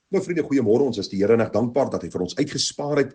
Nou vriende, goeiemôre, ons is die Here net dankbaar dat hy vir ons uitgespaar het,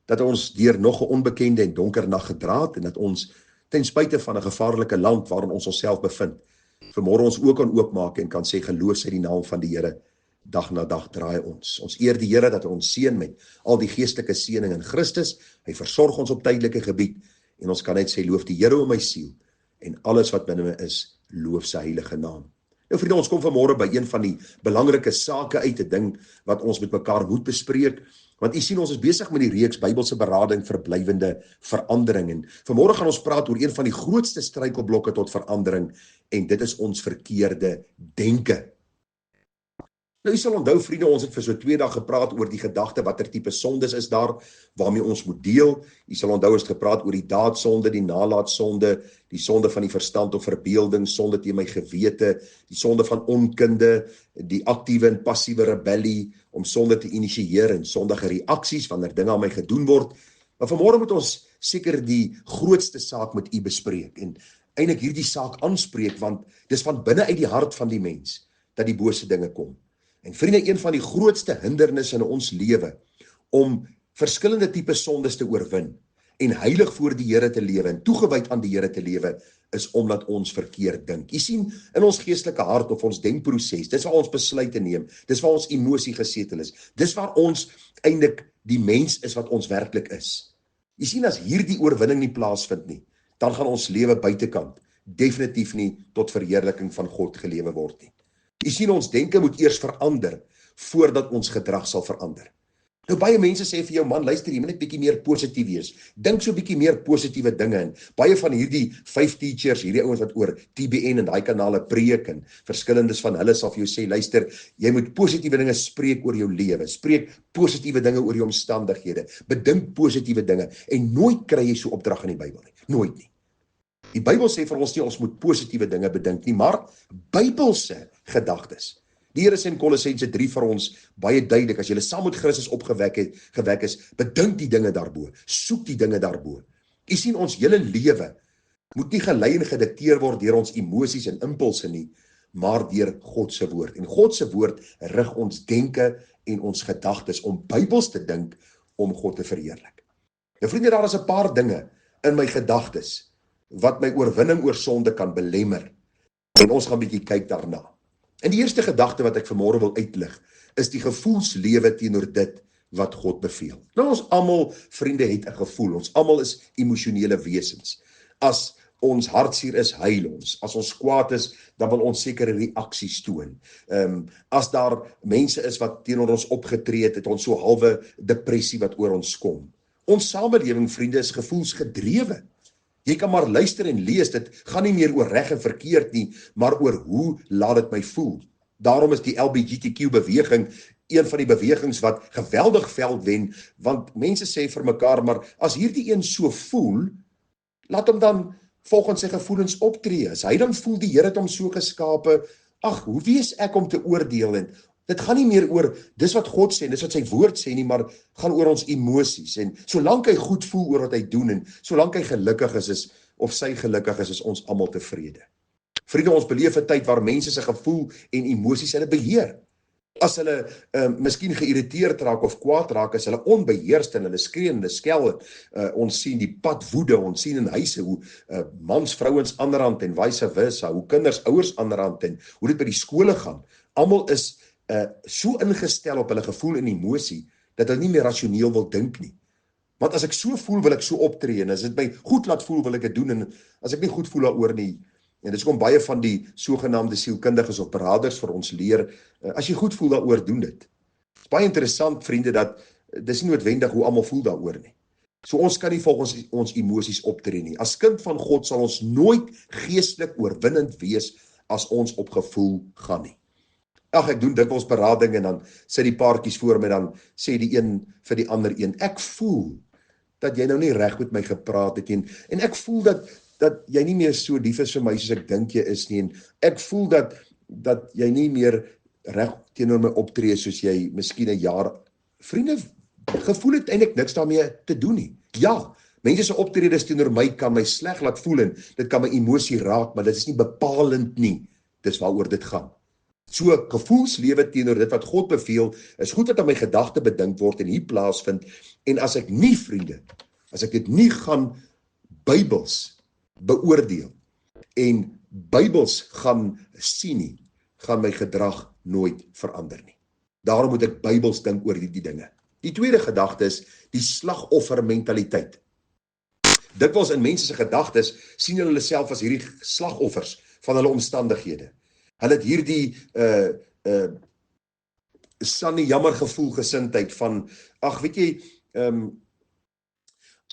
dat ons deur nog 'n onbekende en donker nag gedra het en dat ons ten spyte van 'n gevaarlike land waarin ons onsself bevind, vanmôre ons ook kan oopmaak en kan sê geloof sy die naam van die Here. Dag na dag draai ons. Ons eer die Here dat hy ons seën met al die geestelike seëning in Christus. Hy versorg ons op tydelike gebied en ons kan net sê loof die Here o my siel en alles wat binne my is, loof sy heilige naam. Nou vriende, ons kom vanmôre by een van die belangrike sake uit, 'n ding wat ons met mekaar moet bespreek, want u sien ons is besig met die reeks Bybelse berading vir blywende verandering en vanmôre gaan ons praat oor een van die grootste struikelblokke tot verandering en dit is ons verkeerde denke. Nou, u sal onthou vriende, ons het vir so 2 dae gepraat oor die gedagte, watter tipe sondes is daar, waarmee ons moet deel. U sal onthou ons het gepraat oor die daadsonde, die nalaatsonde, die sonde van die verstand of verbeelding, sonde teen my gewete, die sonde van onkunde, die aktiewe en passiewe rebellie, om sonde te initieer en sondige reaksies wanneer dinge aan my gedoen word. Maar vanmôre moet ons seker die grootste saak met u bespreek en eintlik hierdie saak aanspreek, want dis van binne uit die hart van die mens dat die bose dinge kom. En vriende, een van die grootste hindernisse in ons lewe om verskillende tipe sondes te oorwin en heilig voor die Here te lewe en toegewyd aan die Here te lewe, is omdat ons verkeerd dink. Jy sien, in ons geestelike hart of ons denkproses, dis waar ons besluite neem, dis waar ons emosie gesetel is, dis waar ons eintlik die mens is wat ons werklik is. Jy sien, as hierdie oorwinning nie plaasvind nie, dan gaan ons lewe buitekant definitief nie tot verheerliking van God gelewe word nie. Jy sien, ons denke moet eers verander voordat ons gedrag sal verander. Nou baie mense sê vir jou, man, luister, jy moet net bietjie meer positief wees. Dink so bietjie meer positiewe dinge in. Baie van hierdie 5 teachers, hierdie ouens wat oor TBN en daai kanale preek en verskillendes van hulle sal vir jou sê, luister, jy moet positiewe dinge spreek oor jou lewe. Spreek positiewe dinge oor jou omstandighede. Bedink positiewe dinge en nooit kry jy so opdrag in die Bybel nie. Nooit nie. Die Bybel sê vir ons nie ons moet positiewe dinge bedink nie, maar Bybelse gedagtes. Die Here sê in Kolossense 3 vir ons baie duidelik, as jy saam met Christus gewek is, bedink die dinge daarbo, soek die dinge daarbo. Jy sien, ons hele lewe moet nie gelei en gedikteer word deur ons emosies en impulse nie, maar deur God se woord. En God se woord rig ons denke en ons gedagtes om Bybels te dink om God te verheerlik. Nou vriende, daar is 'n paar dinge in my gedagtes wat my oorwinning oor sonde kan belemmer. En ons gaan bietjie kyk daarna. En die eerste gedagte wat ek vanmôre wil uitlig, is die gevoelslewe teenoor dit wat God beveel. Nou ons almal, vriende, het 'n gevoel. Ons almal is emosionele wesens. As ons hartseer is, huil ons. As ons kwaad is, dan wil ons sekere reaksies toon. As daar mense is wat teenoor ons opgetree het ons so halwe depressie wat oor ons kom. Ons samelewing, vriende, is gevoelsgedrewe. Jy kan maar luister en lees, dit gaan nie meer oor reg en verkeerd nie, maar oor hoe laat dit my voel. Daarom is die LGBTQ beweging een van die bewegings wat geweldig veld wen, want mense sê vir mekaar, maar as hierdie een so voel, laat hom dan volgens sy gevoelens optree. As hy dan voel die Here het hom so geskape, ag, hoe wees ek om te oordeel? En dit gaan nie meer oor dis wat God sê, dis wat sy woord sê nie, maar gaan oor ons emosies. En solank hy goed voel oor wat hy doen en solank hy gelukkig is of sy gelukkig is ons almal tevrede. Vriende, ons beleef 'n tyd waar mense se gevoel en emosies hulle beheer. As hulle miskien geïrriteerd raak of kwaad raak, is hulle onbeheerst en hulle skree en hulle skel. Ons sien die pad woede, ons sien in huise hoe mans vrouens anderhand en vice versa, hoe kinders ouers anderhand en hoe dit by die skole gaan. Almal is so ingestel op hulle gevoel en emosie, dat hulle nie meer rasioneel wil dink nie. Want as ek so voel, wil ek so optree, en as dit my goed laat voel, wil ek dit doen, en as ek nie goed voel daaroor nie, en dit is kom baie van die sogenaamde sielkundiges of beraders vir ons leer, as jy goed voel daaroor, doen dit. Het is baie interessant, vriende, dat dis nie noodwendig hoe almal voel daaroor nie. So ons kan nie volgens ons emosies optree nie. As kind van God sal ons nooit geestelik oorwinnend wees as ons op gevoel gaan nie. Ag, ek doen dikwels berading en dan sit die paartjies voor my, dan sê die een vir die ander een, ek voel dat jy nou nie reg met my gepraat het en ek voel dat jy nie meer so lief is vir my soos ek dink jy is nie, en ek voel dat jy nie meer reg teenoor my optree soos jy miskien 'n jaar. Vriende, gevoel het eintlik niks daarmee te doen nie. Ja, mense se optredes teenoor my kan my sleg laat voel en dit kan my emosie raak, maar dit is nie bepalend nie. Dis waaroor dit gaan. So gevoelslewe teenoor dit wat God beveel, is goed dat aan my gedagte bedink word en hier plaasvind, en as ek nie, vriende, as ek dit nie gaan Bybels beoordeel, en Bybels gaan sien nie, gaan my gedrag nooit verander nie. Daarom moet ek Bybels dink oor die dinge. Die tweede gedagte is die slagoffermentaliteit. Dikwels in mense se gedagtes sien hulle self as hierdie slagoffers van hulle omstandighede. Hulle het hierdie sannie jammer gevoel gesindheid van, ag weet jy,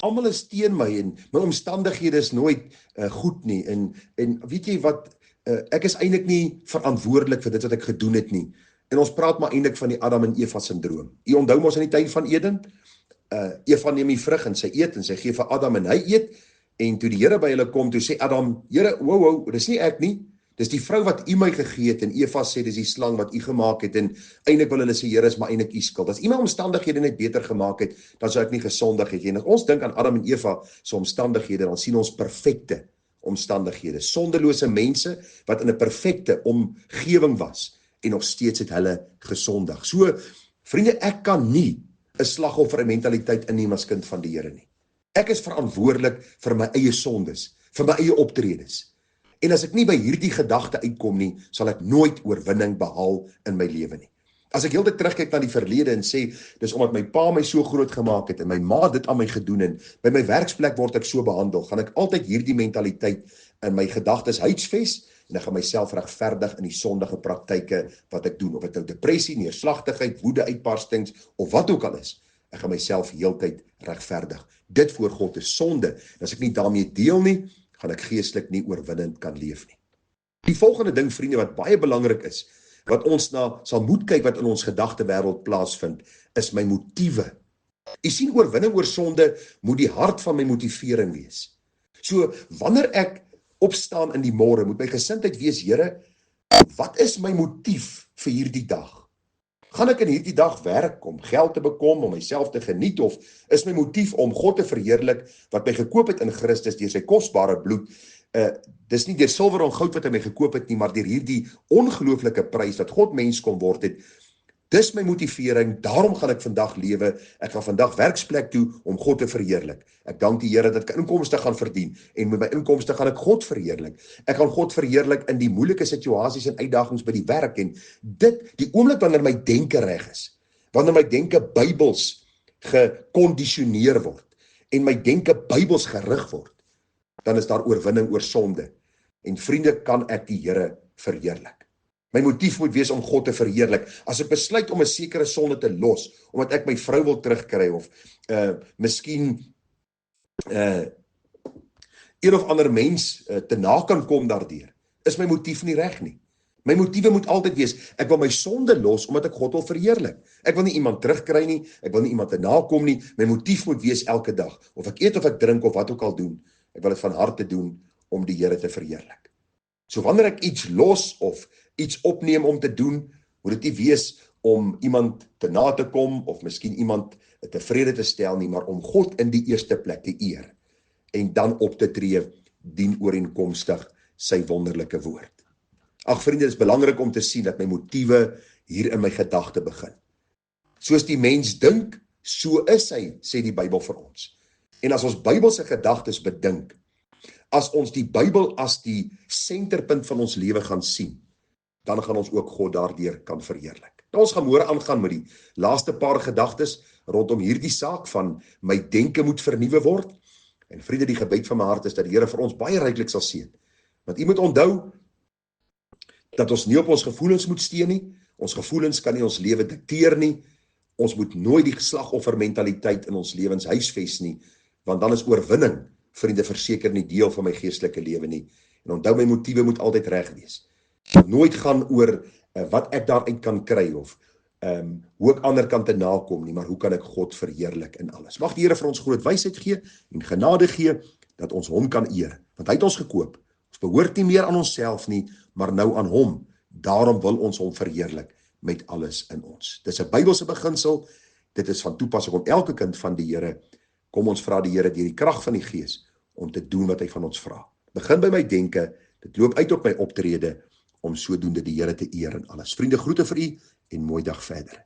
almal is teen my en my omstandighede is nooit goed nie, en weet jy wat, ek is eintlik nie verantwoordelik vir dit wat ek gedoen het nie. En ons praat maar eintlik van die Adam en Eva syndroom. Jy onthou mos in die tuin van Eden, Eva neem die vrug en sy eet en sy gee vir Adam en hy eet, en toe die Here by hulle kom, toe sê Adam, Here, wow, dis nie ek nie, dis die vrou wat u my gegee het, en Eva sê, dis die slang wat u gemaak het, en eintlik wil hulle sê, Here, is maar eintlik u skuld. As u my omstandighede net beter gemaak het, dan sou ek nie gesondig het. En as ons dink aan Adam en Eva se omstandighede, dan sien ons perfekte omstandighede, sonderlose mense, wat in 'n perfekte omgewing was, en nog steeds het hulle gesondig. So, vriende, ek kan nie 'n slagoffermentaliteit inneem as kind van die Here nie. Ek is verantwoordelik vir my eie sondes, vir my eie optredes. En as ek nie by hierdie gedagte uitkom nie, sal ek nooit oorwinning behaal in my lewe nie. As ek heeltyd terugkyk na die verlede en sê, dis omdat my pa my so groot gemaak het en my ma dit aan my gedoen en by my werksplek word ek so behandel, gaan ek altyd hierdie mentaliteit in my gedagtes huisves en ek gaan myself regverdig in die sondige praktyke wat ek doen, of dit nou depressie, neerslagtigheid, woede uitbarstings of wat ook al is. Ek gaan myself heeltyd regverdig. Dit voor God is sonde. En as ek nie daarmee deel nie, gaan ek geestelik nie oorwinnend kan leef nie. Die volgende ding, vriende, wat baie belangrik is, wat ons na sal moet kyk wat in ons gedagtewêreld plaasvind, is my motiewe. Jy sien, oorwinning oor sonde moet die hart van my motivering wees. So, wanneer ek opstaan in die môre, moet my gesindheid wees, Here, wat is my motief vir hierdie dag? Gaan ek in hierdie dag werk om geld te bekom, om myself te geniet, of is my motief om God te verheerlik, wat my gekoop het in Christus deur sy kosbare bloed? Dis nie deur silwer en goud wat hy my gekoop het nie, maar deur hierdie ongelooflike prys dat God mens kon word het. Dis my motivering, daarom gaan ek vandag lewe. Ek gaan vandag werksplek toe om God te verheerlik. Ek dank die Here dat ek inkomste gaan verdien, en met my inkomste gaan ek God verheerlik. Ek gaan God verheerlik in die moeilike situasies en uitdagings by die werk, en dit, die oomblik wanneer my denke reg is, wanneer my denke Bybels gekondisioneer word, en my denke Bybels gerig word, dan is daar oorwinning oor sonde. En vriende, kan ek die Here verheerlik. My motief moet wees om God te verheerlik. As ek besluit om 'n sekere sonde te los, omdat ek my vrou wil terugkry, of miskien een of ander mens te na kan kom daardeur, is my motief nie reg nie. My motiewe moet altyd wees, ek wil my sonde los, omdat ek God wil verheerlik. Ek wil nie iemand terugkry nie, ek wil nie iemand te nakom nie. My motief moet wees elke dag, of ek eet of ek drink of wat ook al doen, ek wil dit van harte doen om die Here te verheerlik. So wanneer ek iets los of iets opneem om te doen, moet dit nie wees om iemand te na te kom of miskien iemand tevrede te stel nie, maar om God in die eerste plek te eer en dan op te tree dien ooreenkomstig sy wonderlike woord. Ag vriende, dit is belangrik om te sien dat my motiewe hier in my gedagte begin. Soos die mens dink, so is hy, sê die Bybel vir ons. En as ons Bybelse gedagtes bedink, as ons die Bybel as die senterpunt van ons lewe gaan sien, dan gaan ons ook God daardeur kan verheerlik. Nou, ons gaan môre aangaan met die laaste paar gedagtes rondom hierdie saak van my denke moet vernuwe word. En vriende, die gebed van my hart is dat die Here vir ons baie ryklik sal seën. Want u moet onthou dat ons nie op ons gevoelens moet steun nie. Ons gevoelens kan nie ons lewe dikteer nie. Ons moet nooit die slagoffermentaliteit in ons lewens huisves nie, want dan is oorwinning, vriende, verseker nie deel van my geestelike lewe nie. En onthou, my motiewe moet altyd reg wees. Nooit gaan oor wat ek daaruit kan kry of hoe ek ander kan te nakom nie, maar hoe kan ek God verheerlik in alles. Mag die Here vir ons groot wysheid gee en genade gee dat ons hom kan eer, want hy het ons gekoop. Ons behoort nie meer aan onsself nie, maar nou aan hom. Daarom wil ons hom verheerlik met alles in ons. Dis 'n Bybelse beginsel. Dit is van toepassing op elke kind van die Here. Kom ons vra die Here deur die krag van die Gees om te doen wat hy van ons vra. Begin by my denke, dit loop uit op my optrede, om sodoende die Here te eer in alles. Vriende, groete vir u en mooi dag verder.